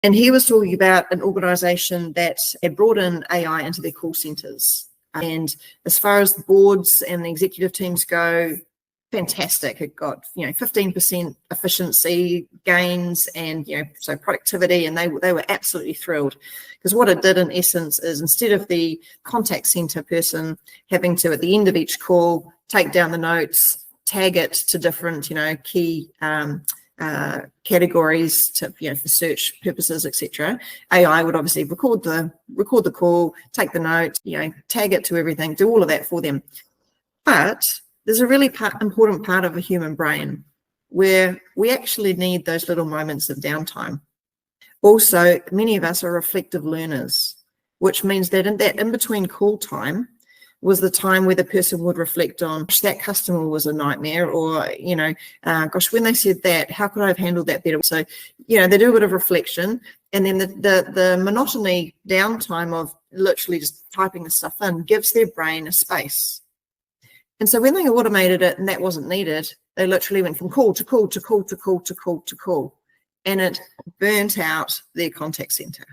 And he was talking about an organization that had brought in AI into their call centers. And as far as the boards and the executive teams go, fantastic. It got 15% efficiency gains and so productivity, and they were absolutely thrilled, because what it did in essence is, instead of the contact center person having to at the end of each call take down the notes, tag it to different key categories for search purposes, etc. AI would obviously record the call, take the note, tag it to everything, do all of that for them. But there's a really important part of a human brain where we actually need those little moments of downtime. Also, many of us are reflective learners, which means that in between call time was the time where the person would reflect on, gosh, that customer was a nightmare, or, gosh, when they said that, how could I have handled that better? So, they do a bit of reflection, and then the monotony downtime of literally just typing the stuff in gives their brain a space. And so when they automated it and that wasn't needed, they literally went from call to call to call to call to call to call, and it burnt out their contact center.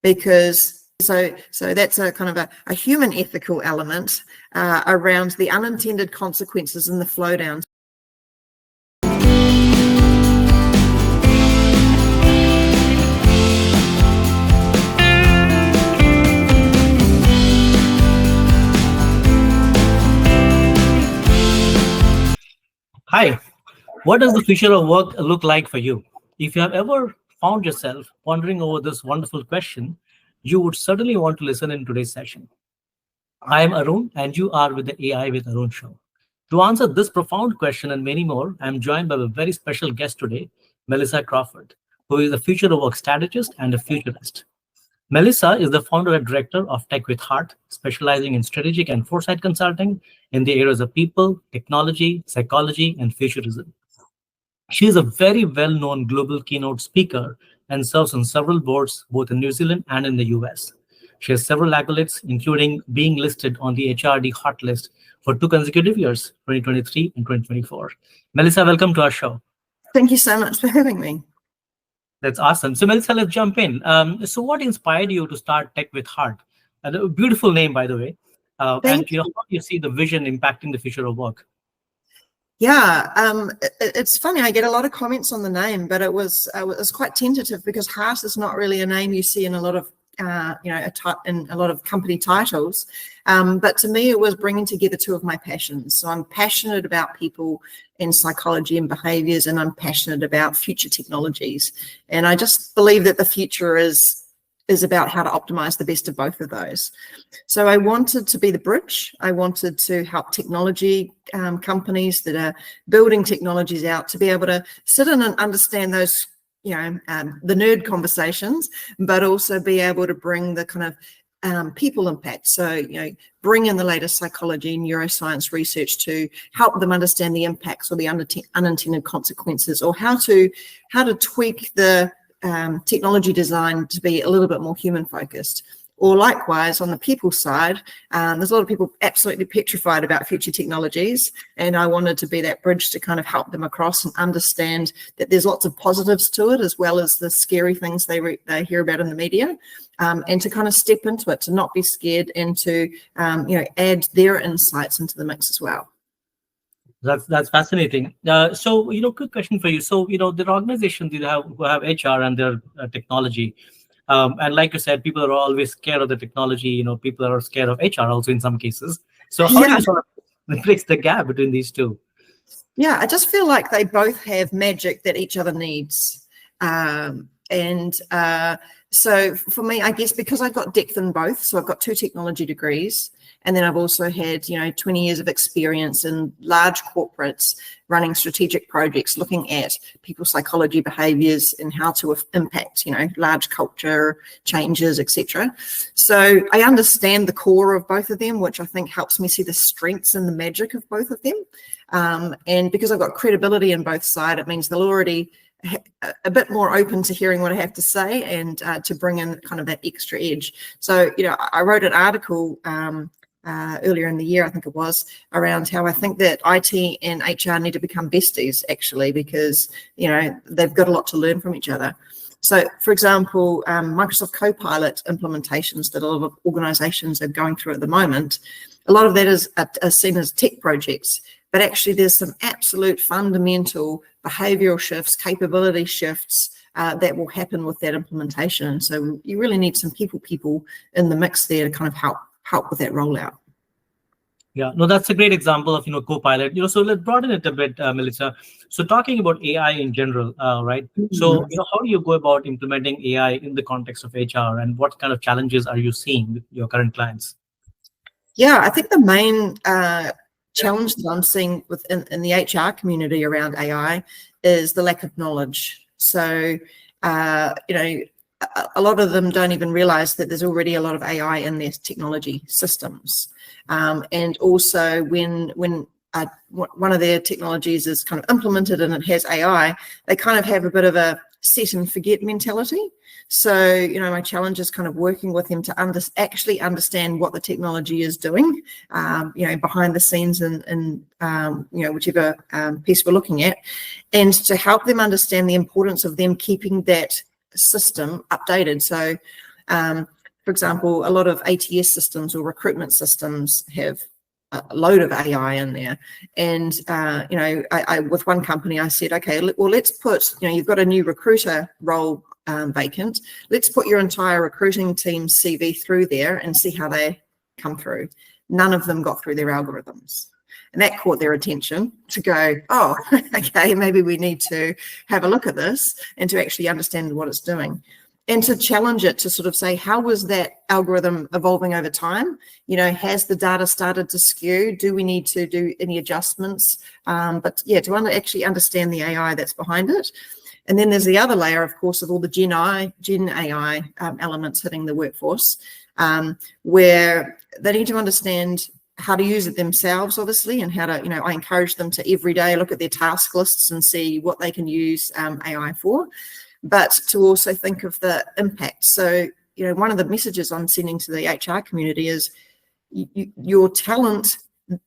Because so that's a kind of a human ethical element around the unintended consequences and the flow down. Hi, what does the future of work look like for you? If you have ever found yourself pondering over this wonderful question, you would certainly want to listen in today's session. I am Arun, and you are with the AI with Arun show. To answer this profound question and many more, I am joined by a very special guest today, Melissa Crawford, who is a future of work strategist and a futurist. Melissa is the founder and director of Tech with Heart, specializing in strategic and foresight consulting in the areas of people, technology, psychology, and futurism. She is a very well-known global keynote speaker and serves on several boards, both in New Zealand and in the US. She has several accolades, including being listed on the HRD hotlist for 2 consecutive years, 2023 and 2024. Melissa, welcome to our show. Thank you so much for having me. That's awesome. So Melissa, let's jump in. So what inspired you to start Tech with Heart? A beautiful name, by the way. And how do you see the vision impacting the future of work? Yeah, it's funny. I get a lot of comments on the name, but it was quite tentative, because Heart is not really a name you see in a lot of in a lot of company titles. But to me, it was bringing together two of my passions. So I'm passionate about people and psychology and behaviors, and I'm passionate about future technologies. And I just believe that the future is about how to optimize the best of both of those. So I wanted to be the bridge. I wanted to help technology companies that are building technologies out to be able to sit in and understand those, the nerd conversations, but also be able to bring the kind of people impact. So, bring in the latest psychology, neuroscience research to help them understand the impacts or the unintended consequences, or how to tweak the technology design to be a little bit more human focused. Or likewise, on the people side, there's a lot of people absolutely petrified about future technologies, and I wanted to be that bridge to kind of help them across and understand that there's lots of positives to it, as well as the scary things they hear about in the media, and to kind of step into it, to not be scared, and to add their insights into the mix as well. That's fascinating. So, quick question for you. So, there are organizations who have HR and their technology. And like you said, people are always scared of the technology. People are scared of HR also in some cases. So how do you sort of bridge the gap between these two? Yeah, I just feel like they both have magic that each other needs. So for me, I guess because I've got depth in both, so I've got 2 technology degrees, and then I've also had, 20 years of experience in large corporates running strategic projects, looking at people's psychology, behaviors, and how to impact, large culture changes, etc. So I understand the core of both of them, which I think helps me see the strengths and the magic of both of them. And because I've got credibility in both sides, it means they'll already a bit more open to hearing what I have to say, and to bring in kind of that extra edge. So, I wrote an article earlier in the year, I think it was, around how I think that IT and HR need to become besties, actually, because, they've got a lot to learn from each other. So, for example, Microsoft Copilot implementations that a lot of organizations are going through at the moment, a lot of that is seen as tech projects, but actually there's some absolute fundamental behavioral shifts, capability shifts that will happen with that implementation. So you really need some people in the mix there to kind of help with that rollout. Yeah, no, that's a great example of, Copilot. So let's broaden it a bit, Melissa. So talking about AI in general, right? So, how do you go about implementing AI in the context of HR, and what kind of challenges are you seeing with your current clients? Yeah, I think the main challenge that I'm seeing in the HR community around AI is the lack of knowledge. So, a lot of them don't even realize that there's already a lot of AI in their technology systems. And also when one of their technologies is kind of implemented and it has AI, they kind of have a bit of a set and forget mentality. So, my challenge is kind of working with them to actually understand what the technology is doing, behind the scenes and whichever piece we're looking at, and to help them understand the importance of them keeping that system updated. So, for example, a lot of ATS systems or recruitment systems have a load of AI in there. And, I with one company, I said, okay, well, let's put, you've got a new recruiter role vacant. Let's put your entire recruiting team's CV through there and see how they come through. None of them got through their algorithms. And that caught their attention to go, oh, okay, maybe we need to have a look at this and to actually understand what it's doing. And to challenge it, to sort of say, how was that algorithm evolving over time? Has the data started to skew? Do we need to do any adjustments? But yeah, to actually understand the AI that's behind it. And then there's the other layer, of course, of all the Gen AI elements hitting the workforce, where they need to understand how to use it themselves, obviously, and how to, I encourage them to every day look at their task lists and see what they can use AI for, but to also think of the impact. So, one of the messages I'm sending to the HR community is your talent,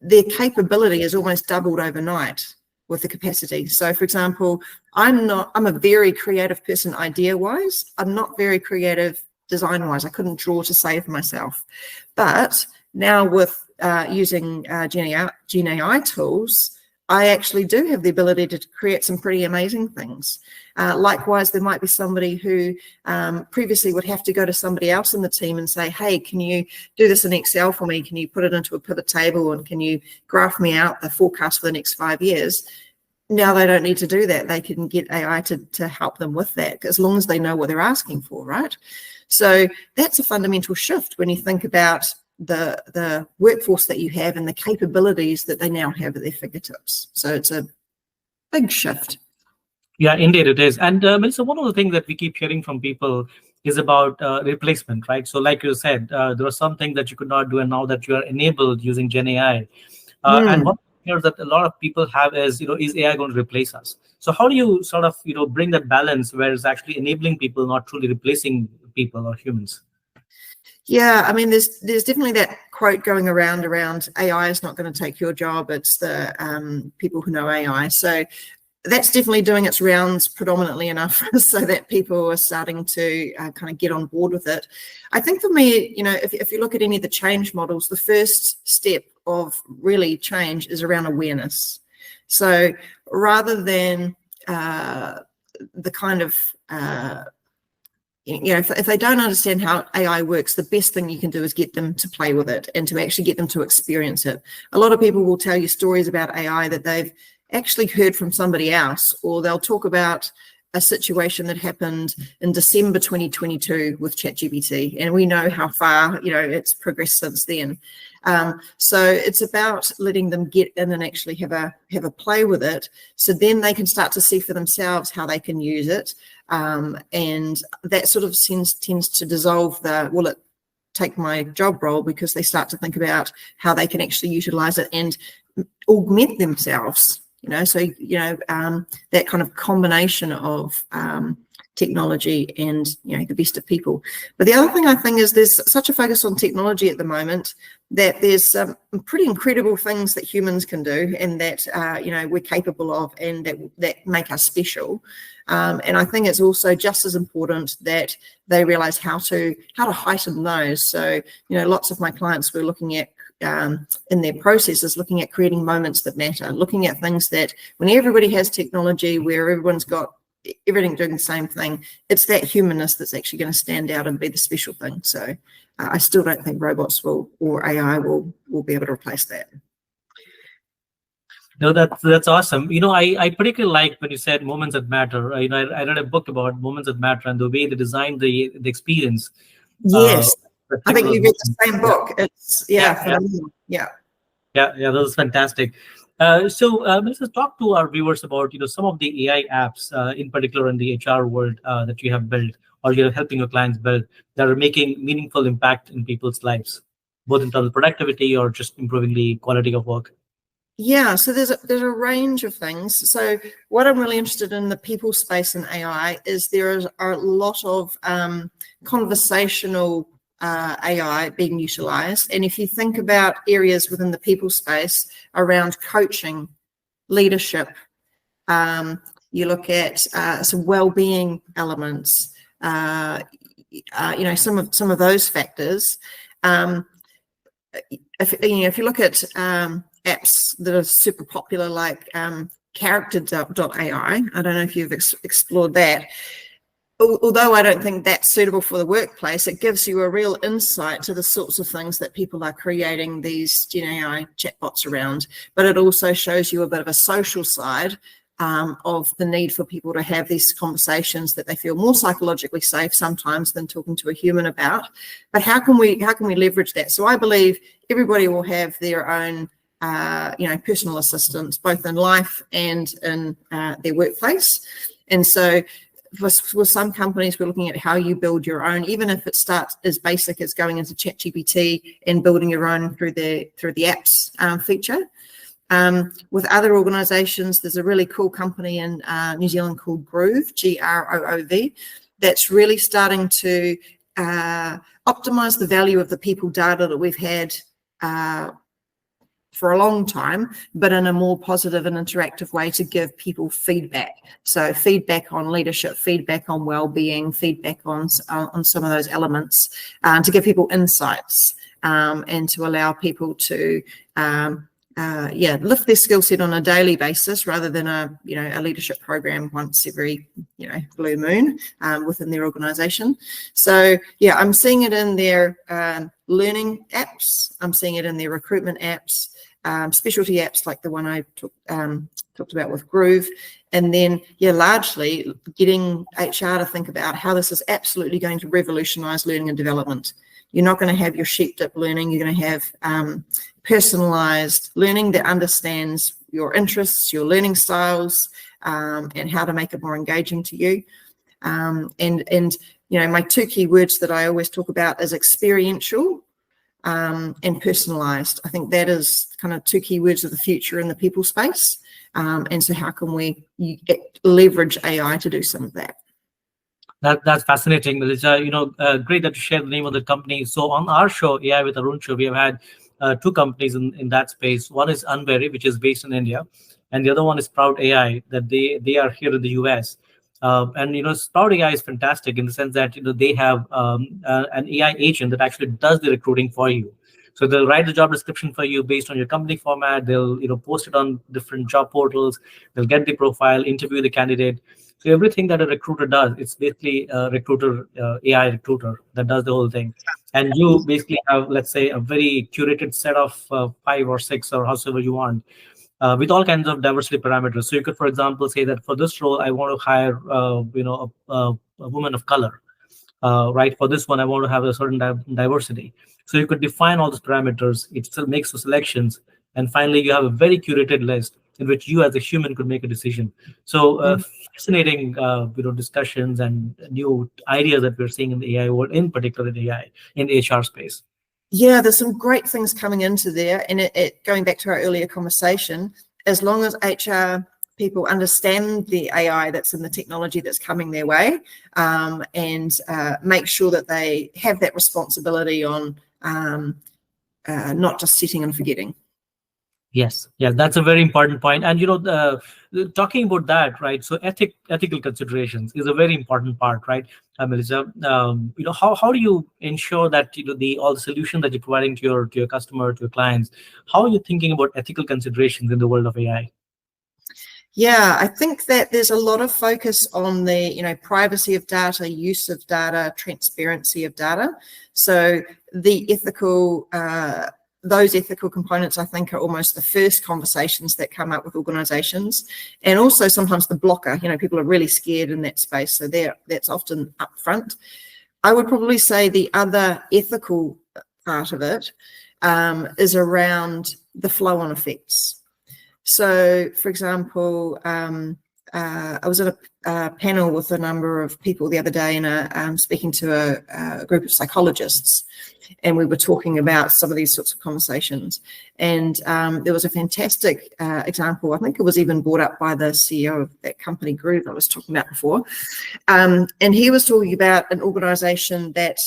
their capability is almost doubled overnight with the capacity. So, for example, I'm a very creative person idea-wise. I'm not very creative design-wise. I couldn't draw to save myself. But now with using Gen AI tools, I actually do have the ability to create some pretty amazing things. Likewise, there might be somebody who previously would have to go to somebody else in the team and say, hey, can you do this in Excel for me? Can you put it into a pivot table and can you graph me out the forecast for the next 5 years? Now they don't need to do that. They can get AI to help them with that, as long as they know what they're asking for, right? So that's a fundamental shift when you think about the workforce that you have and the capabilities that they now have at their fingertips. So it's a big shift. Yeah, indeed it is. And Melissa, one of the things that we keep hearing from people is about replacement, right? So like you said, there are some things that you could not do, and now that you are enabled using Gen AI. And one fear that a lot of people have is, is AI going to replace us? So how do you sort of, bring that balance where it's actually enabling people, not truly replacing people or humans? Yeah, I mean, there's definitely that quote going around AI is not going to take your job. It's the people who know AI. So that's definitely doing its rounds predominantly enough so that people are starting to kind of get on board with it. I think for me, if you look at any of the change models, the first step of really change is around awareness. So rather than the kind of if they don't understand how AI works, the best thing you can do is get them to play with it and to actually get them to experience it. A lot of people will tell you stories about AI that they've actually heard from somebody else, or they'll talk about a situation that happened in December 2022 with ChatGPT, and we know how far it's progressed since then. So it's about letting them get in and actually have a play with it, so then they can start to see for themselves how they can use it, and that sort of tends to dissolve the will it take my job role, because they start to think about how they can actually utilize it and augment themselves. So that kind of combination of technology and the best of people. But the other thing I think is there's such a focus on technology at the moment that there's some pretty incredible things that humans can do and that we're capable of and that make us special. And I think it's also just as important that they realize how to heighten those. So lots of my clients were looking at in their processes, looking at creating moments that matter, looking at things that when everybody has technology where everyone's got everything doing the same thing, it's that humanness that's actually going to stand out and be the special thing. So I still don't think robots or AI will be able to replace that. No, that's awesome. I particularly like when you said moments that matter. I read a book about moments that matter and the way they design the experience. Yes, I think you read the same book. Yeah. It's yeah. That was fantastic. So let's just talk to our viewers about some of the AI apps, in particular in the HR world, that you have built or you're helping your clients build that are making meaningful impact in people's lives, both in terms of productivity or just improving the quality of work. Yeah, so there's a range of things. So what I'm really interested in the people space in AI is there are a lot of conversational AI being utilized. And if you think about areas within the people space around coaching, leadership, you look at some well-being elements, some of those factors. If you look at apps that are super popular, like character.ai. I don't know if you've explored that. Although I don't think that's suitable for the workplace, it gives you a real insight to the sorts of things that people are creating these Gen AI chatbots around. But it also shows you a bit of a social side of the need for people to have these conversations that they feel more psychologically safe sometimes than talking to a human about. But how can we leverage that? So I believe everybody will have their own personal assistants, both in life and in their workplace. And so for some companies, we're looking at how you build your own, even if it starts as basic as going into ChatGPT and building your own through the apps feature. With other organizations, there's a really cool company in New Zealand called Groove, Groov, that's really starting to optimize the value of the people data that we've had for a long time, but in a more positive and interactive way to give people feedback. So feedback on leadership, feedback on well-being, feedback on some of those elements, to give people insights and to allow people to lift their skill set on a daily basis rather than a leadership program once every blue moon within their organization. So yeah, I'm seeing it in their learning apps. I'm seeing it in their recruitment apps, specialty apps like the one I talked about with Groove, and then largely getting HR to think about how this is absolutely going to revolutionize learning and development. You're not going to have your sheep-dip learning. You're going to have personalized learning that understands your interests, your learning styles, and how to make it more engaging to you. And my two key words that I always talk about is experiential and personalized. I think that is kind of two key words of the future in the people space. And so how can we leverage AI to do some of that? That's fascinating, Melissa. Great that you shared the name of the company. So on our show, AI with Arun show, we have had two companies in that space. One is Unvary, which is based in India, and the other one is Sprout AI, that they are here in the US. And Sprout AI is fantastic in the sense that they have an AI agent that actually does the recruiting for you. So they'll write the job description for you based on your company format. They'll post it on different job portals. They'll get the profile, interview the candidate. So everything that a recruiter does, it's basically a recruiter, AI recruiter that does the whole thing. And you basically have, let's say, a very curated set of 5 or 6 or however you want, with all kinds of diversity parameters. So you could, for example, say that for this role, I want to hire, a woman of color. Right? For this one, I want to have a certain diversity. So you could define all those parameters. It still makes the selections. And finally, you have a very curated list in which you as a human could make a decision. So fascinating, discussions and new ideas that we're seeing in the AI world, in particular in AI, in the HR space. Yeah, there's some great things coming into there. And it going back to our earlier conversation, as long as HR people understand the AI that's in the technology that's coming their way, and make sure that they have that responsibility on not just setting and forgetting. Yes, yeah, that's a very important point. And talking about that, right? So ethical considerations is a very important part, right, Melissa? How do you ensure that all the solution that you're providing to your customer, to your clients, how are you thinking about ethical considerations in the world of AI? Yeah, I think that there's a lot of focus on the privacy of data, use of data, transparency of data. So the those ethical components, I think, are almost the first conversations that come up with organizations, and also sometimes the blocker. People are really scared in that space, so that's often up front. I would probably say the other ethical part of it is around the flow-on effects. So, for example, I was at a panel with a number of people the other day, and speaking to a group of psychologists, and we were talking about some of these sorts of conversations. And there was a fantastic example. I think it was even brought up by the CEO of that company group I was talking about before. And he was talking about an organization that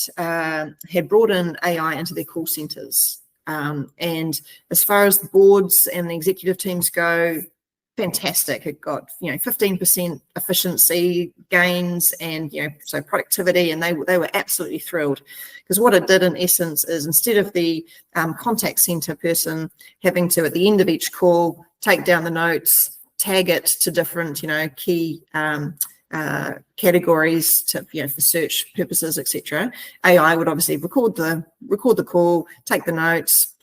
had brought in AI into their call centers. And as far as the boards and the executive teams go, fantastic. It got 15% efficiency gains, and so productivity, and they were absolutely thrilled, because what it did in essence is, instead of the contact center person having to at the end of each call take down the notes, tag it to different key categories for search purposes, etc. AI would obviously record the call, take the notes,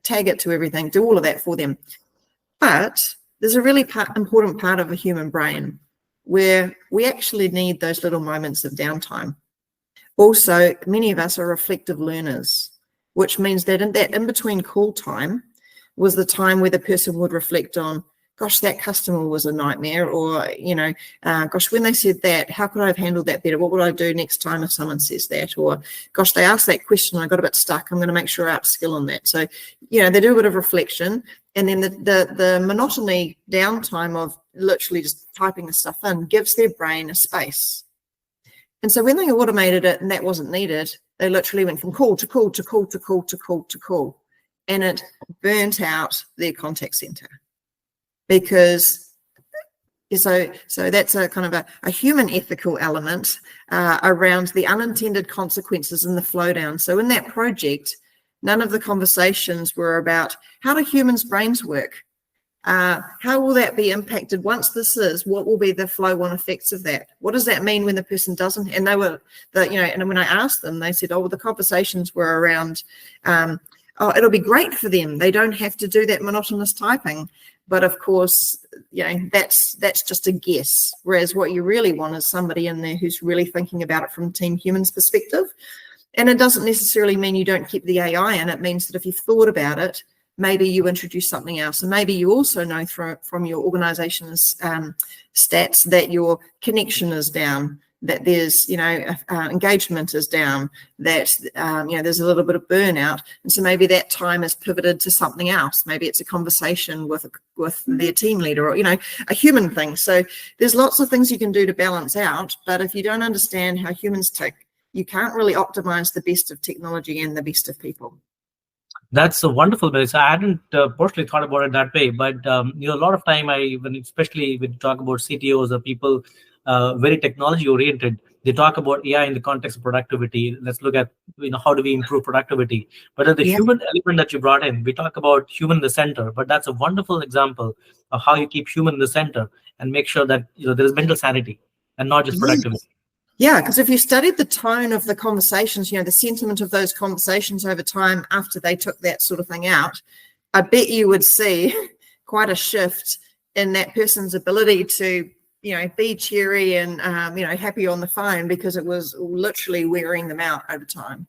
tag it to everything, do all of that for them. But there's a really important part of a human brain where we actually need those little moments of downtime. Also, many of us are reflective learners, which means that in between call time was the time where the person would reflect on, gosh, that customer was a nightmare, or, gosh, when they said that, how could I have handled that better? What would I do next time if someone says that? Or, gosh, they asked that question, I got a bit stuck, I'm going to make sure I upskill on that. So, they do a bit of reflection, and then the monotony downtime of literally just typing the stuff in gives their brain a space. And so when they automated it and that wasn't needed, they literally went from call to call to call to call to call to call, and it burnt out their contact center. Because so that's a kind of a human ethical element around the unintended consequences and the flow down. So in that project, none of the conversations were about how do humans' brains work? How will that be impacted once this is? What will be the flow-on effects of that? What does that mean when the person doesn't? And they were, and when I asked them, they said, the conversations were around, it'll be great for them. They don't have to do that monotonous typing. But of course, that's just a guess. Whereas what you really want is somebody in there who's really thinking about it from Team Human's perspective. And it doesn't necessarily mean you don't keep the AI in. It means that if you've thought about it, maybe you introduce something else. And maybe you also know from your organization's stats that your connection is down, that there's, engagement is down, that, there's a little bit of burnout. And so maybe that time is pivoted to something else. Maybe it's a conversation with their team leader, or, a human thing. So there's lots of things you can do to balance out. But if you don't understand how humans tick, you can't really optimize the best of technology and the best of people. That's a wonderful, Melissa. I hadn't personally thought about it that way, but a lot of time, especially when you talk about CTOs or people very technology oriented, they talk about AI in the context of productivity. Let's look at how do we improve productivity. But at the human element that you brought in, we talk about human in the center. But that's a wonderful example of how you keep human in the center and make sure that there is mental sanity and not just productivity. Yeah, because if you studied the tone of the conversations, the sentiment of those conversations over time after they took that sort of thing out, I bet you would see quite a shift in that person's ability to, be cheery and, happy on the phone, because it was literally wearing them out over time.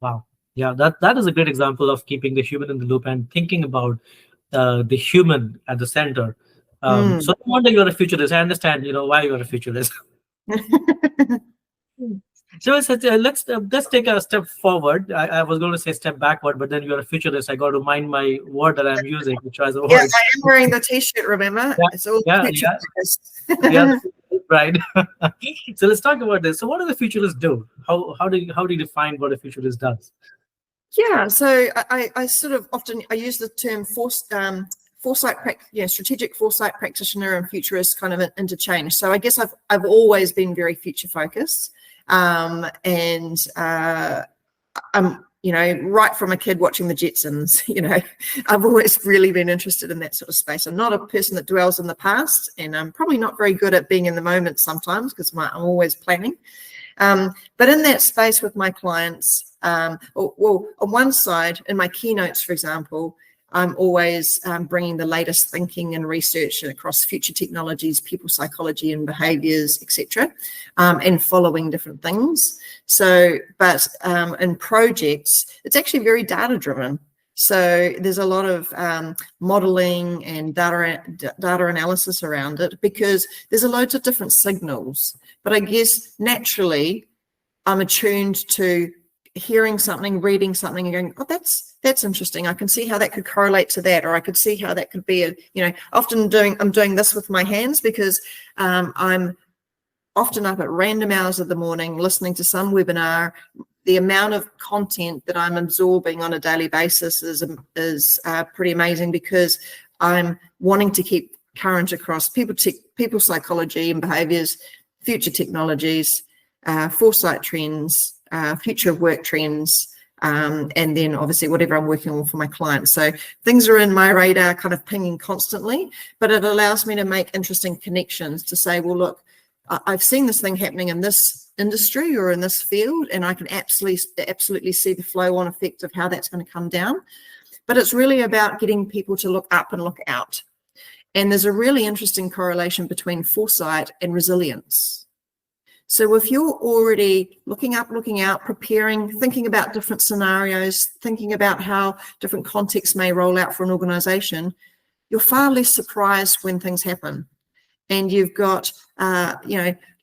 Wow. Yeah, that is a great example of keeping the human in the loop and thinking about the human at the center. So no wonder you're a futurist. I understand, why you're a futurist. So let's take a step forward. I was going to say step backward, but then you're a futurist. I got to mind my word that I'm using, which was a word. Yes, I am wearing the T-shirt. Remember, it's all future focused. Yeah, right. So let's talk about this. So what do the futurists do? How do you define what a futurist does? Yeah, so I sort of often I use the term foresight, strategic foresight practitioner and futurist kind of interchange. So I guess I've always been very future focused, and I'm right from a kid watching the Jetsons. I've always really been interested in that sort of space. I'm not a person that dwells in the past, and I'm probably not very good at being in the moment sometimes because I'm always planning. But in that space with my clients, on one side, in my keynotes, for example, I'm always bringing the latest thinking and research across future technologies, people psychology and behaviors, etc., and following different things. So, but in projects, it's actually very data driven. So there's a lot of modeling and data analysis around it because there's loads of different signals. But I guess naturally, I'm attuned to hearing something, reading something, and going, "Oh, that's interesting. I can see how that could correlate to that, or I could see how that could be I'm doing this with my hands because I'm often up at random hours of the morning listening to some webinar. The amount of content that I'm absorbing on a daily basis is pretty amazing because I'm wanting to keep current across people psychology and behaviors, future technologies, foresight trends, future of work trends, and then obviously whatever I'm working on for my clients. So things are in my radar kind of pinging constantly, but it allows me to make interesting connections to say, well, look, I've seen this thing happening in this industry or in this field, and I can absolutely see the flow-on effect of how that's going to come down. But it's really about getting people to look up and look out. And there's a really interesting correlation between foresight and resilience. So if you're already looking up, looking out, preparing, thinking about different scenarios, thinking about how different contexts may roll out for an organization, you're far less surprised when things happen. And you've got,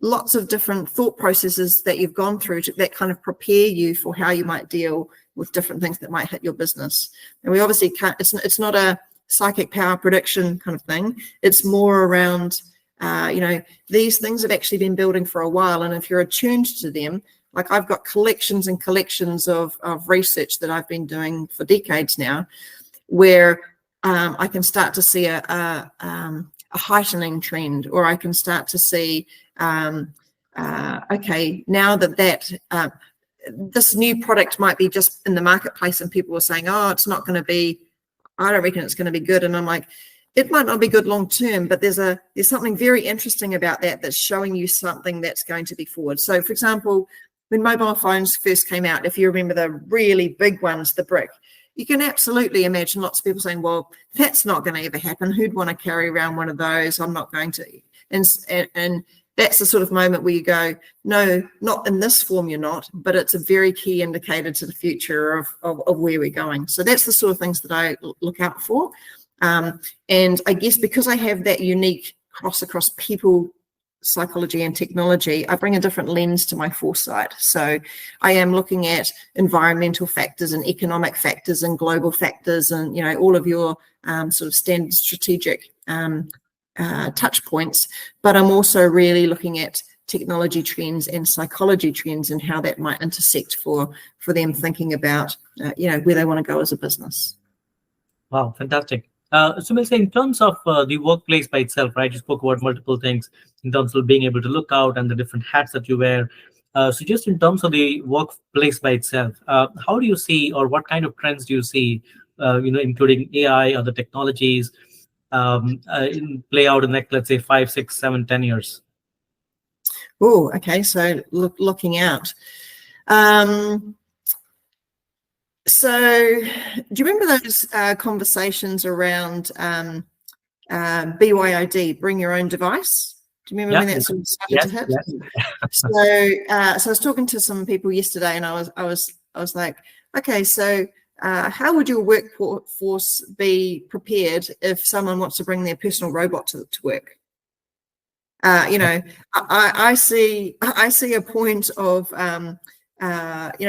lots of different thought processes that you've gone through that kind of prepare you for how you might deal with different things that might hit your business. And we obviously can't, it's not a psychic power prediction kind of thing. It's more around, these things have actually been building for a while. And if you're attuned to them, like I've got collections and collections of research that I've been doing for decades now, where I can start to see a heightening trend, or I can start to see, okay, now that this new product might be just in the marketplace and people are saying, oh, it's not going to be, I don't reckon it's going to be good. And I'm like, it might not be good long term, but there's something very interesting about that that's showing you something that's going to be forward. So for example, when mobile phones first came out, if you remember the really big ones, the brick, you can absolutely imagine lots of people saying, well, that's not going to ever happen. Who'd want to carry around one of those? I'm not going to. And that's the sort of moment where you go, no, not in this form you're not, but it's a very key indicator to the future of where we're going. So that's the sort of things that I look out for. And I guess because I have that unique cross across people, psychology and technology, I bring a different lens to my foresight. So I am looking at environmental factors and economic factors and global factors and, all of your sort of standard strategic touch points, but I'm also really looking at technology trends and psychology trends and how that might intersect for them thinking about, where they want to go as a business. Wow, fantastic. So Melissa, in terms of the workplace by itself, right, you spoke about multiple things in terms of being able to look out and the different hats that you wear. So just in terms of the workplace by itself, how do you see, or what kind of trends do you see, including AI, other technologies, play out in like, let's say 5, 6, 7, 10 years? Oh, okay. So looking out. So do you remember those conversations around BYOD, bring your own device? Do you remember when that sort of started to hit? Yes. So I was talking to some people yesterday, and I was like, okay, so how would your workforce be prepared if someone wants to bring their personal robot to work? I see a point of,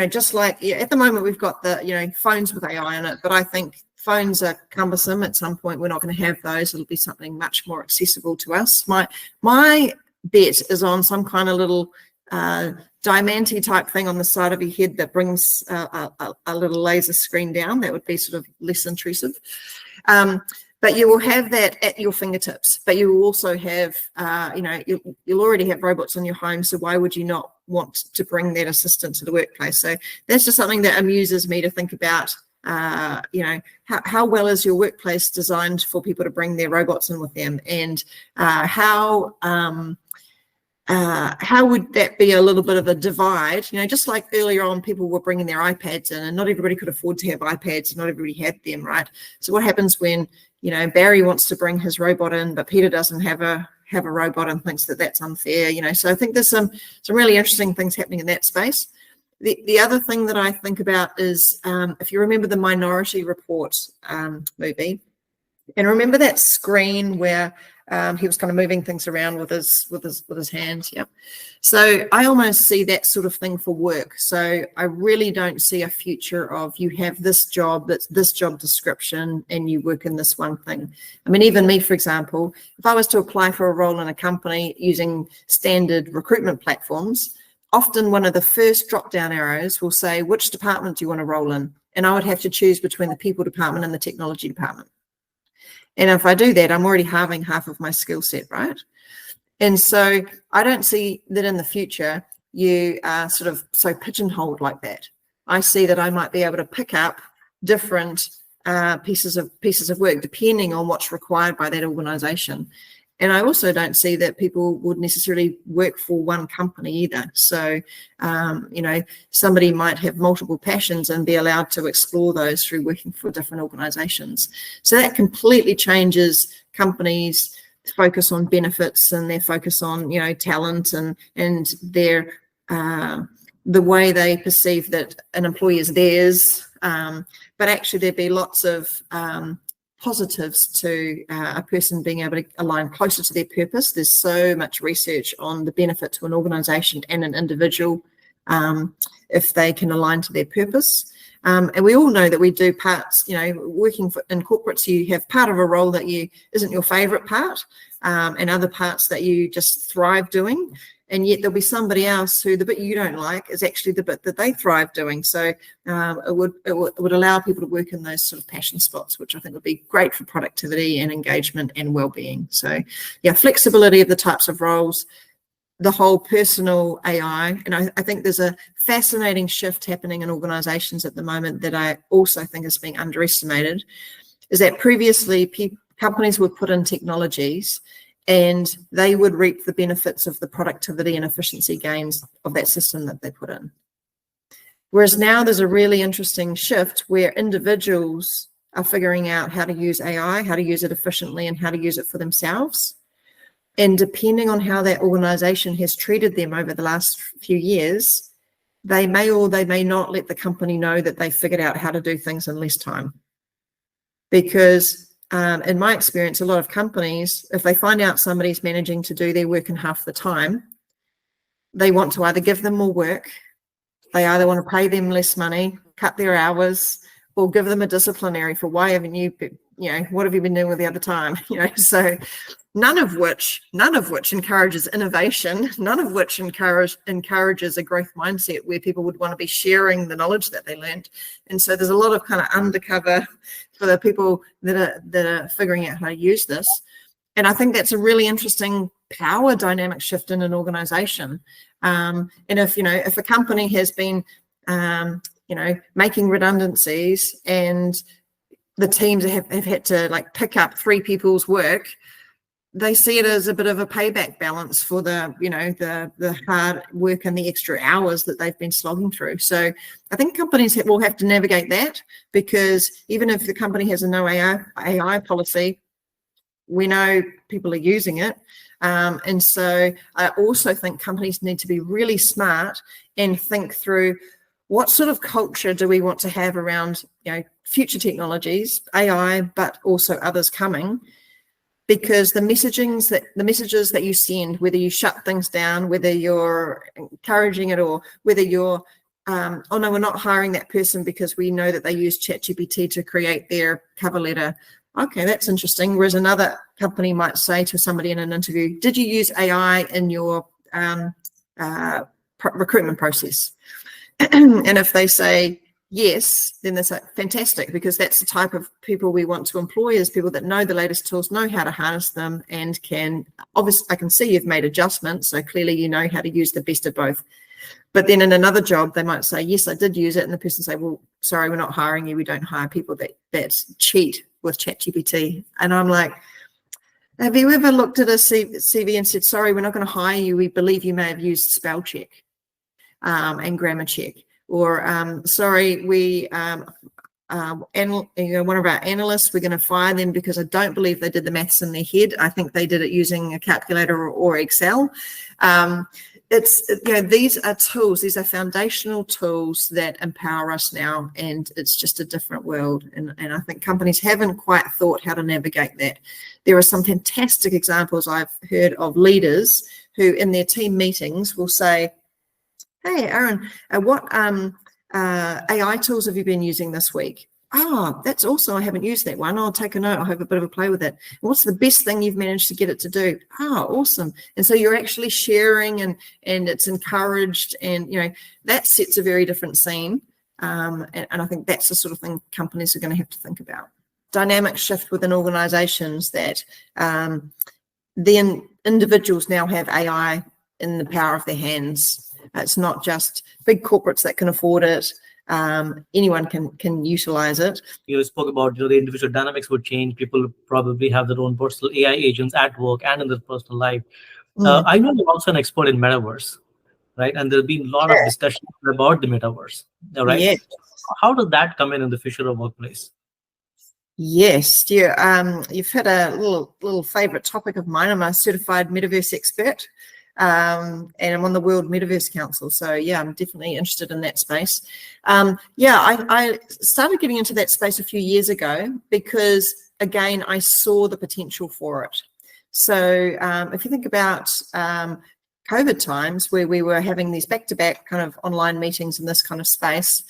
just like at the moment we've got the, phones with AI in it, but I think phones are cumbersome. At some point, we're not going to have those. It'll be something much more accessible to us. My bet is on some kind of little diamante type thing on the side of your head that brings a little laser screen down. That would be sort of less intrusive. But you will have that at your fingertips, but you will also have, you'll already have robots in your home. So why would you not want to bring that assistant to the workplace? So that's just something that amuses me to think about. How well is your workplace designed for people to bring their robots in with them, and how would that be a little bit of a divide? Just like earlier on, people were bringing their iPads in, and not everybody could afford to have iPads, and not everybody had them, right? So what happens when Barry wants to bring his robot in, but Peter doesn't have a robot and thinks that that's unfair? So I think there's some really interesting things happening in that space. The other thing that I think about is, if you remember the Minority Report movie, and remember that screen where he was kind of moving things around with his hands. Yeah. So I almost see that sort of thing for work. So I really don't see a future of you have this job, that's this job description, and you work in this one thing. I mean, even me, for example, if I was to apply for a role in a company using standard recruitment platforms, often one of the first drop-down arrows will say, which department do you want to roll in? And I would have to choose between the people department and the technology department. And if I do that, I'm already halving half of my skill set, right? And so I don't see that in the future you are sort of so pigeonholed like that. I see that I might be able to pick up different pieces of work depending on what's required by that organization. And I also don't see that people would necessarily work for one company either. So, somebody might have multiple passions and be allowed to explore those through working for different organizations. So that completely changes companies' focus on benefits and their focus on, talent and their the way they perceive that an employee is theirs. But actually there'd be lots of positives to a person being able to align closer to their purpose. There's so much research on the benefit to an organization and an individual if they can align to their purpose. And we all know that we do parts, working in corporates, you have part of a role that isn't your favorite part, and other parts that you just thrive doing. And yet there'll be somebody else who the bit you don't like is actually the bit that they thrive doing. So it would allow people to work in those sort of passion spots, which I think would be great for productivity and engagement and well-being. So yeah, flexibility of the types of roles, the whole personal AI. And I think there's a fascinating shift happening in organizations at the moment that I also think is being underestimated, is that previously companies would put in technologies and they would reap the benefits of the productivity and efficiency gains of that system that they put in. Whereas now there's a really interesting shift where individuals are figuring out how to use AI, how to use it efficiently, and how to use it for themselves. And depending on how that organization has treated them over the last few years, they may or they may not let the company know that they figured out how to do things in less time. Because in my experience, a lot of companies, if they find out somebody's managing to do their work in half the time, they want to either give them more work, they either want to pay them less money, cut their hours, or give them a disciplinary for why haven't you, what have you been doing with the other time? So none of which encourages innovation, none of which encourages a growth mindset where people would want to be sharing the knowledge that they learned. And so there's a lot of kind of undercover for the people that are figuring out how to use this. And I think that's a really interesting power dynamic shift in an organization. And if a company has been, making redundancies and the teams have had to pick up 3 people's work, they see it as a bit of a payback balance for the hard work and the extra hours that they've been slogging through. So I think companies will have to navigate that, because even if the company has a no AI policy, we know people are using it. And so I also think companies need to be really smart and think through what sort of culture do we want to have around future technologies, AI, but also others coming. because the messages that you send, whether you shut things down, whether you're encouraging it, or whether you're oh no, we're not hiring that person because we know that they use ChatGPT to create their cover letter. Okay, that's interesting. Whereas another company might say to somebody in an interview, did you use AI in your recruitment process? And if they say yes, then they say fantastic, because that's the type of people we want to employ, is people that know the latest tools, know how to harness them, and can, obviously, I can see you've made adjustments, so clearly you know how to use the best of both. But then in another job, they might say, yes, I did use it, and the person say, well, sorry, we're not hiring you. We don't hire people that cheat with ChatGPT. And I'm like, have you ever looked at a CV and said, sorry, we're not going to hire you. We believe you may have used spell check and grammar check. Or sorry, we one of our analysts, we're going to fire them because I don't believe they did the maths in their head. I think they did it using a calculator or Excel. These are tools. These are foundational tools that empower us now, and it's just a different world. And I think companies haven't quite thought how to navigate that. There are some fantastic examples I've heard of leaders who, in their team meetings, will say, hey, Aaron, what AI tools have you been using this week? Oh, that's awesome. I haven't used that one. I'll take a note. I'll have a bit of a play with it. What's the best thing you've managed to get it to do? Oh, awesome. And so you're actually sharing, and it's encouraged, and that sets a very different scene. And I think that's the sort of thing companies are going to have to think about. Dynamic shift within organizations, that the individuals now have AI in the power of their hands. It's not just big corporates that can afford it. Anyone can utilize it. You spoke about the individual dynamics would change. People probably have their own personal AI agents at work and in their personal life. I know you're also an expert in Metaverse, right? And there's been a lot of discussion about the Metaverse, right? Yes. How does that come in the future of workplace? Yes, yeah. You've hit a little favorite topic of mine. I'm a certified Metaverse expert. And I'm on the World Metaverse Council. So yeah, I'm definitely interested in that space. I started getting into that space a few years ago because, again, I saw the potential for it. So if you think about COVID times, where we were having these back-to-back kind of online meetings in this kind of space,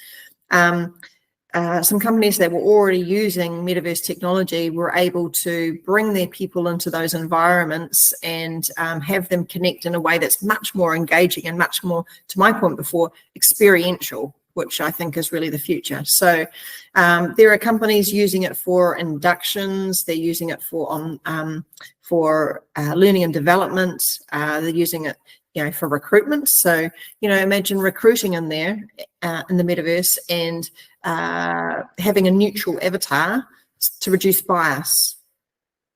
some companies that were already using Metaverse technology were able to bring their people into those environments and have them connect in a way that's much more engaging and much more, to my point before, experiential, which I think is really the future. So there are companies using it for inductions. They're using it for learning and development. They're using it for recruitment. So, imagine recruiting in there in the metaverse and having a neutral avatar to reduce bias,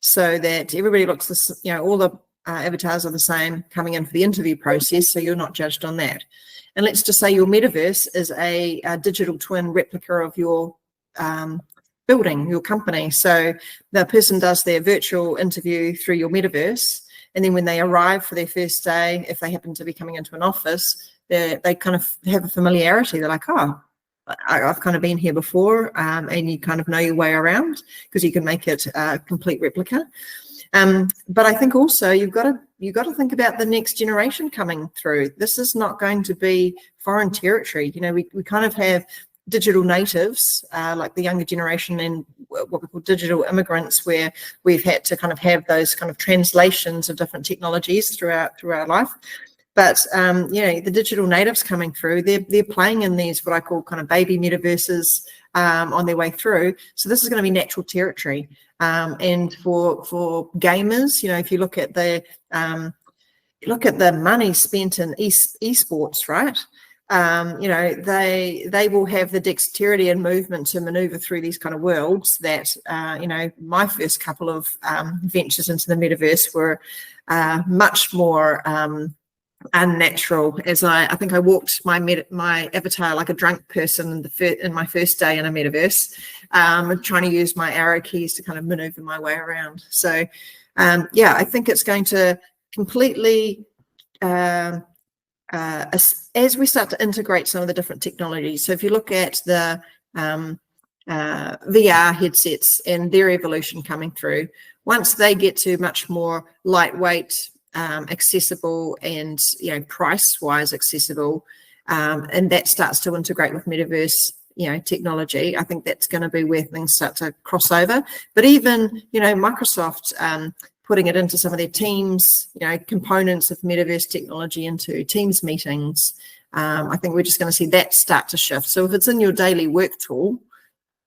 so that everybody looks all the avatars are the same coming in for the interview process, so you're not judged on that. And let's just say your metaverse is a digital twin replica of your building, your company. So the person does their virtual interview through your metaverse, and then when they arrive for their first day, if they happen to be coming into an office, they kind of have a familiarity. They're like, oh, I've kind of been here before, and you kind of know your way around because you can make it a complete replica. But I think also you've got to think about the next generation coming through. This is not going to be foreign territory. We kind of have digital natives, like the younger generation, and what we call digital immigrants, where we've had to kind of have those kind of translations of different technologies throughout life. But the digital natives coming through, they're playing in these what I call kind of baby metaverses on their way through. So this is going to be natural territory. And for gamers, if you look at the money spent in esports, right? They will have the dexterity and movement to maneuver through these kind of worlds that, my first couple of ventures into the metaverse were much more unnatural, as I think I walked my avatar like a drunk person in my first day in a metaverse, trying to use my arrow keys to kind of maneuver my way around. So I think it's going to completely as we start to integrate some of the different technologies. So if you look at the VR headsets and their evolution coming through, Once they get to much more lightweight, accessible, and price-wise accessible, and that starts to integrate with metaverse technology, I think that's going to be where things start to cross over. But even Microsoft putting it into some of their Teams components of metaverse technology into Teams meetings, I think we're just going to see that start to shift. So if it's in your daily work tool,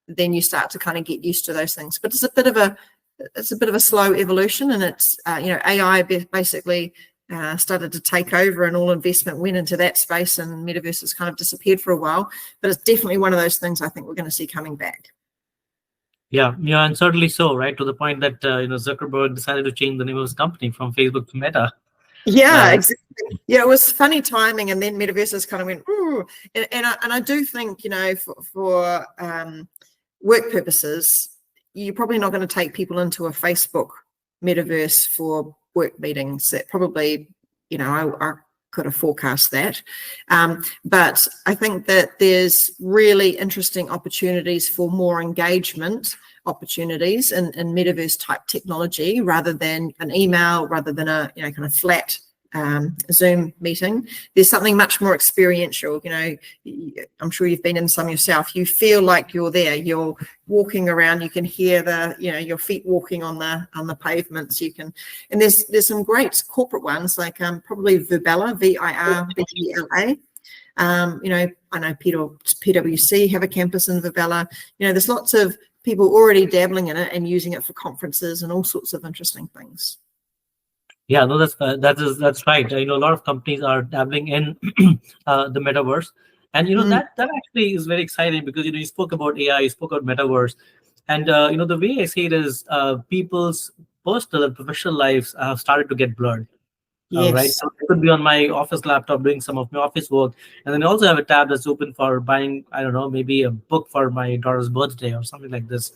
then you start to kind of get used to those things. But it's a bit of a slow evolution, and it's AI basically started to take over, and all investment went into that space, and metaverse has kind of disappeared for a while. But it's definitely one of those things I think we're going to see coming back. Yeah, and certainly so, right? To the point that Zuckerberg decided to change the name of his company from Facebook to Meta. Yeah, exactly. Yeah, it was funny timing, and then metaverses kind of went, ooh. And I do think for work purposes, you're probably not going to take people into a Facebook metaverse for work meetings. That probably, I could have forecast that. But I think that there's really interesting opportunities for more engagement opportunities in metaverse type technology, rather than an email, rather than a kind of flat Zoom meeting. There's something much more experiential. I'm sure you've been in some yourself. You feel like you're there. You're walking around. You can hear your feet walking on the pavements. You can, and there's some great corporate ones, like probably Virbela, Virbela. I know PwC have a campus in Virbela. There's lots of people already dabbling in it and using it for conferences and all sorts of interesting things. Yeah, no, that's right. A lot of companies are dabbling in the metaverse, and that actually is very exciting, because you spoke about AI, you spoke about metaverse, and the way I see it is people's personal and professional lives have started to get blurred. Yes. Right, so I could be on my office laptop doing some of my office work, and then I also have a tab that's open for buying, I don't know, maybe a book for my daughter's birthday or something like this.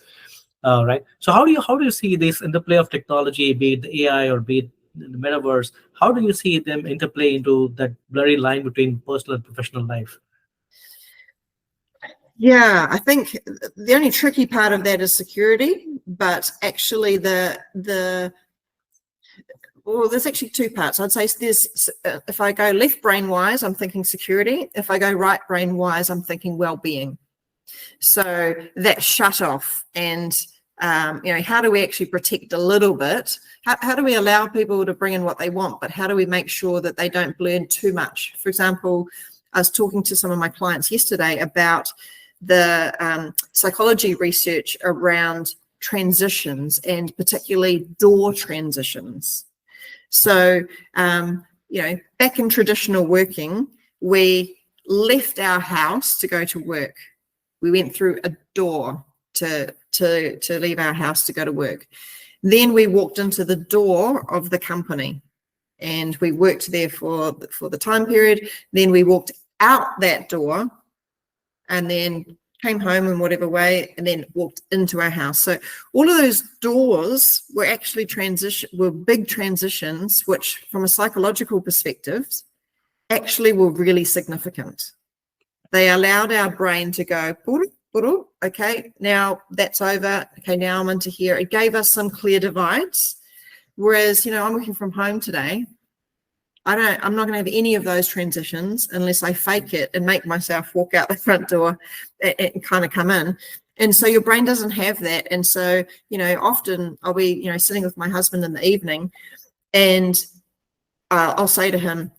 Right. So how do you see this interplay of technology, be it the AI or be it the metaverse? How do you see them interplay into that blurry line between personal and professional life? Yeah, I think the only tricky part of that is security, but actually there's actually two parts. I'd say there's, if I go left brain wise, I'm thinking security. If I go right brain wise, I'm thinking well-being. So that shut off, and how do we actually protect a little bit? How do we allow people to bring in what they want, but how do we make sure that they don't blend too much? For example, I was talking to some of my clients yesterday about the psychology research around transitions, and particularly door transitions. So, back in traditional working, we left our house to go to work. We went through a door to leave our house to go to work. Then we walked into the door of the company, and we worked there for the time period. Then we walked out that door, and then came home in whatever way, and then walked into our house. So all of those doors were actually big transitions, which from a psychological perspective, actually were really significant. They allowed our brain to go, okay, now that's over. Okay, now I'm into here. It gave us some clear divides. Whereas, I'm working from home today. I'm not going to have any of those transitions unless I fake it and make myself walk out the front door and kind of come in. And so your brain doesn't have that. And so, often I'll be, sitting with my husband in the evening, and I'll say to him,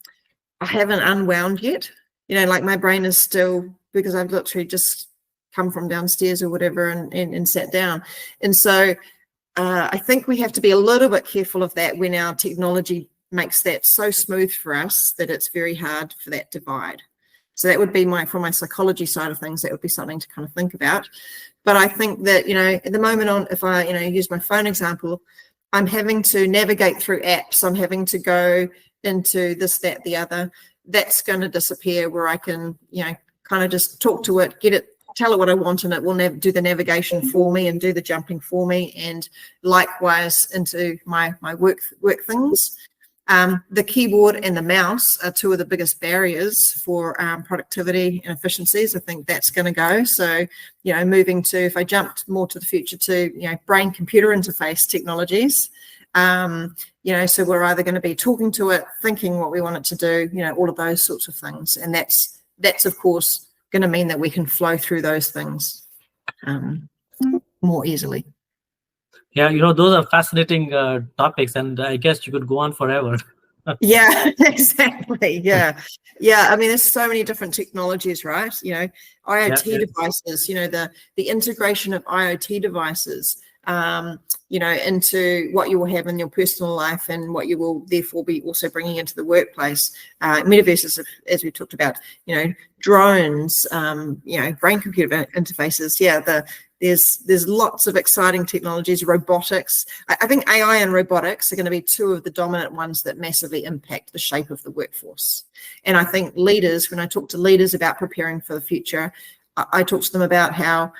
I haven't unwound yet. Like my brain is still, because I've literally just come from downstairs or whatever and sat down. And so I think we have to be a little bit careful of that when our technology makes that so smooth for us that it's very hard for that divide. So that would be from my psychology side of things, that would be something to kind of think about. But I think that, at the moment if I, use my phone example, I'm having to navigate through apps. I'm having to go into this, that, the other. That's going to disappear, where I can, kind of just talk to it, tell it what I want, and it will do the navigation for me and do the jumping for me, and likewise into my work things. The keyboard and the mouse are two of the biggest barriers for productivity and efficiencies. I think that's going to go. So, moving to, if I jumped more to the future, to, brain-computer interface technologies. So we're either going to be talking to it, thinking what we want it to do, all of those sorts of things. And that's of course going to mean that we can flow through those things more easily. Yeah, those are fascinating topics, and I guess you could go on forever. Yeah, exactly. Yeah. I mean, there's so many different technologies, right? IoT devices, the integration of IoT devices, into what you will have in your personal life and what you will therefore be also bringing into the workplace. Metaverses, as we talked about, drones, brain-computer interfaces. Yeah, there's lots of exciting technologies. Robotics. I think AI and robotics are going to be two of the dominant ones that massively impact the shape of the workforce. And I think leaders, when I talk to leaders about preparing for the future, I talk to them about how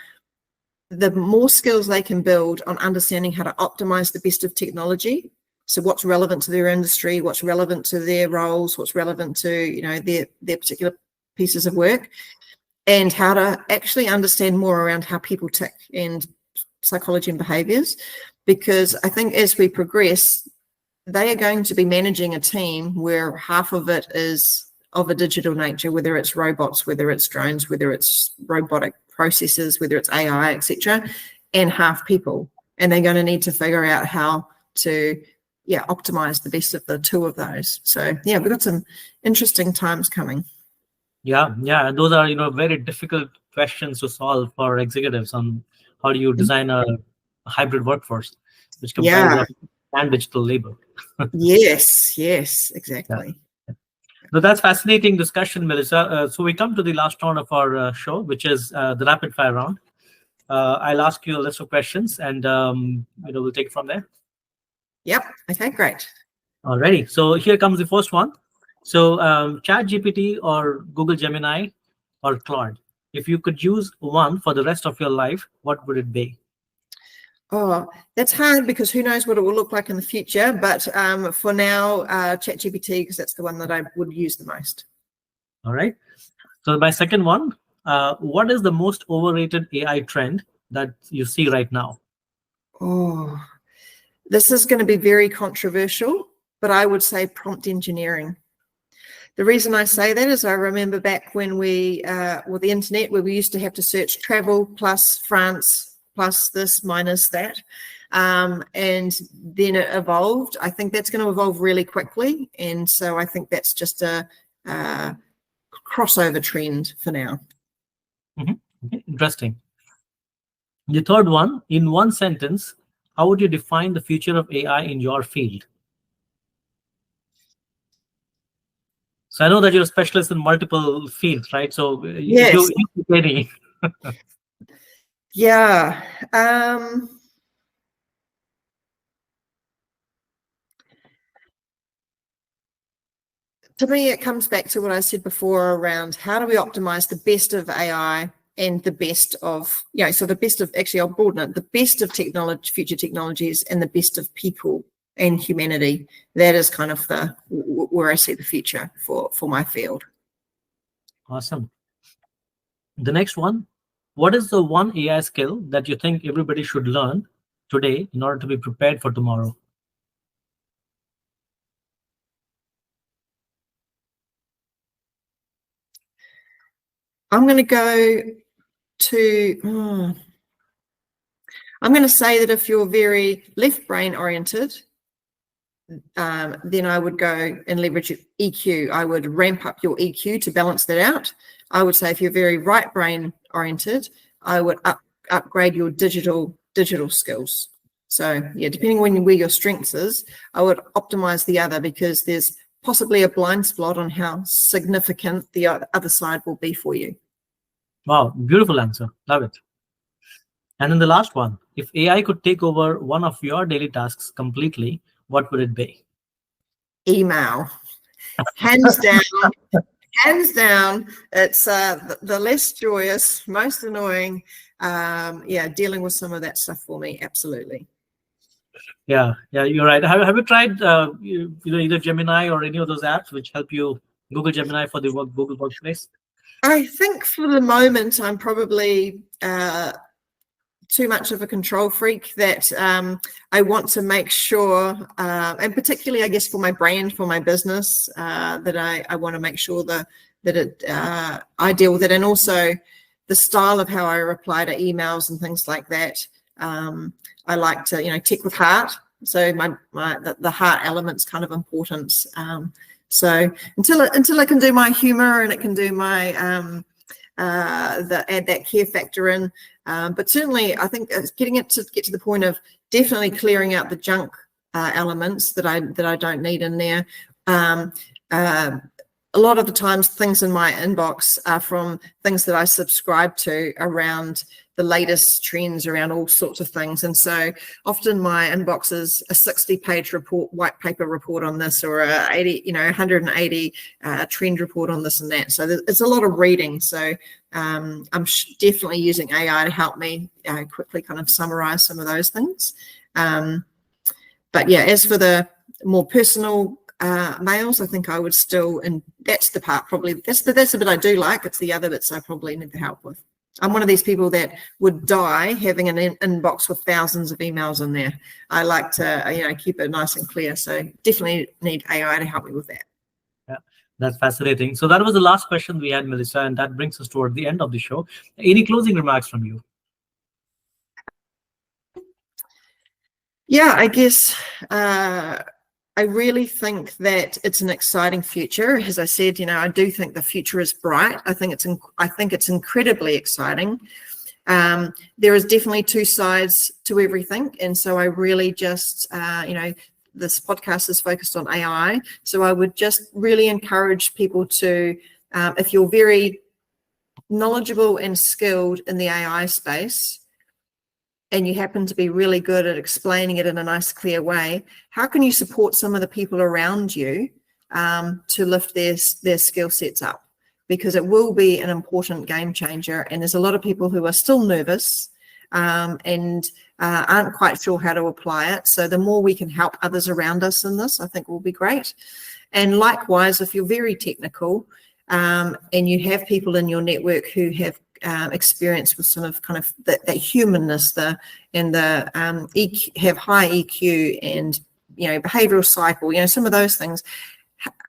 the more skills they can build on understanding how to optimize the best of technology. So what's relevant to their industry, what's relevant to their roles, what's relevant to, their particular pieces of work, and how to actually understand more around how people tick and psychology and behaviors. Because I think as we progress, they are going to be managing a team where half of it is of a digital nature, whether it's robots, whether it's drones, whether it's robotic processes, whether it's AI, etc., and half people. And they're going to need to figure out how to, optimize the best of the two of those. So, we've got some interesting times coming. Yeah, those are, very difficult questions to solve for executives on how do you design a hybrid workforce, which combines of and digital labor. Yes, exactly. Yeah. So that's fascinating discussion, Melissa. So we come to the last round of our show, which is the rapid fire round. I'll ask you a list of questions, and we'll take it from there. Yep. Okay, great. Alrighty. So here comes the first one. So ChatGPT or Google Gemini or Claude, if you could use one for the rest of your life, what would it be? Oh, that's hard because who knows what it will look like in the future. But for now, ChatGPT, because that's the one that I would use the most. All right. So my second one, what is the most overrated AI trend that you see right now? Oh, this is going to be very controversial, but I would say prompt engineering. The reason I say that is I remember back when we, with the internet, where we used to have to search travel plus France plus this minus that. And then it evolved. I think that's going to evolve really quickly. And so I think that's just a crossover trend for now. Okay, interesting. The third one, in one sentence, how would you define the future of AI in your field? So I know that you're a specialist in multiple fields, right? So yes. you ready? Yeah. To me, it comes back to what I said before around how do we optimize the best of AI and the best of, so the best of, actually I'll broaden it, the best of technology, future technologies, and the best of people and humanity. That is kind of where I see the future for my field. Awesome. The next one, what is the one AI skill that you think everybody should learn today in order to be prepared for tomorrow? I'm going to go to, I'm going to say that if you're very left brain oriented, then I would go and leverage your EQ. I would ramp up your EQ to balance that out. I would say if you're very right brain oriented, I would upgrade your digital skills. So depending on where your strengths is, I would optimize the other because there's possibly a blind spot on how significant the other side will be for you. Wow, beautiful answer. Love it. And then the last one, if AI could take over one of your daily tasks completely, what would it be? Email. Hands down. Hands down. It's the less joyous, most annoying. Dealing with some of that stuff for me. Absolutely. Yeah, you're right. Have you tried either Gemini or any of those apps which help you? Google Gemini for the Google Workspace. I think for the moment, I'm probably too much of a control freak that I want to make sure, and particularly, I guess, for my brand, for my business, that I want to make sure that I deal with it, and also the style of how I reply to emails and things like that. I like to, tick with heart. So the heart element's kind of important. So until I can do my humor and it can do my add that care factor in. But certainly, I think it's get to the point of definitely clearing out the junk elements that I don't need in there. A lot of the times, things in my inbox are from things that I subscribe to around the latest trends around all sorts of things, and so often my inbox is a 60-page report, white paper report on this, or a 180 trend report on this and that. So it's a lot of reading. So I'm definitely using AI to help me quickly kind of summarize some of those things. But yeah, as for the more personal mails, I think I would still, and that's the part probably, that's the bit I do like. It's the other bits I probably need the help with. I'm one of these people that would die having an inbox with thousands of emails in there. I like to, keep it nice and clear. So definitely need AI to help me with that. Yeah, that's fascinating. So that was the last question we had, Melissa, and that brings us toward the end of the show. Any closing remarks from you? Yeah, I guess I really think that it's an exciting future. As I said, I do think the future is bright. I think it's incredibly exciting. There is definitely two sides to everything, and so I really just, this podcast is focused on AI. So I would just really encourage people to, if you're very knowledgeable and skilled in the AI space, and you happen to be really good at explaining it in a nice, clear way, how can you support some of the people around you to lift their skill sets up? Because it will be an important game changer. And there's a lot of people who are still nervous and aren't quite sure how to apply it. So the more we can help others around us in this, I think will be great. And likewise, if you're very technical and you have people in your network who have experience with some of kind of that humanness, have high EQ and behavioral cycle, some of those things.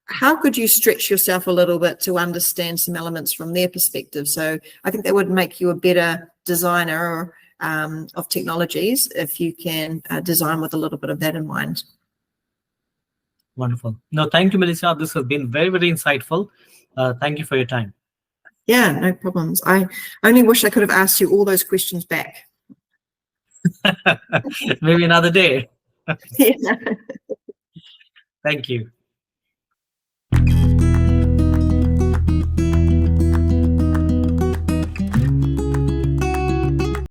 How could you stretch yourself a little bit to understand some elements from their perspective? So I think that would make you a better designer of technologies if you can design with a little bit of that in mind. Wonderful. No, thank you, Melissa. This has been very, very insightful. Thank you for your time. Yeah, no problems. I only wish I could have asked you all those questions back. Maybe another day. Yeah. Thank you.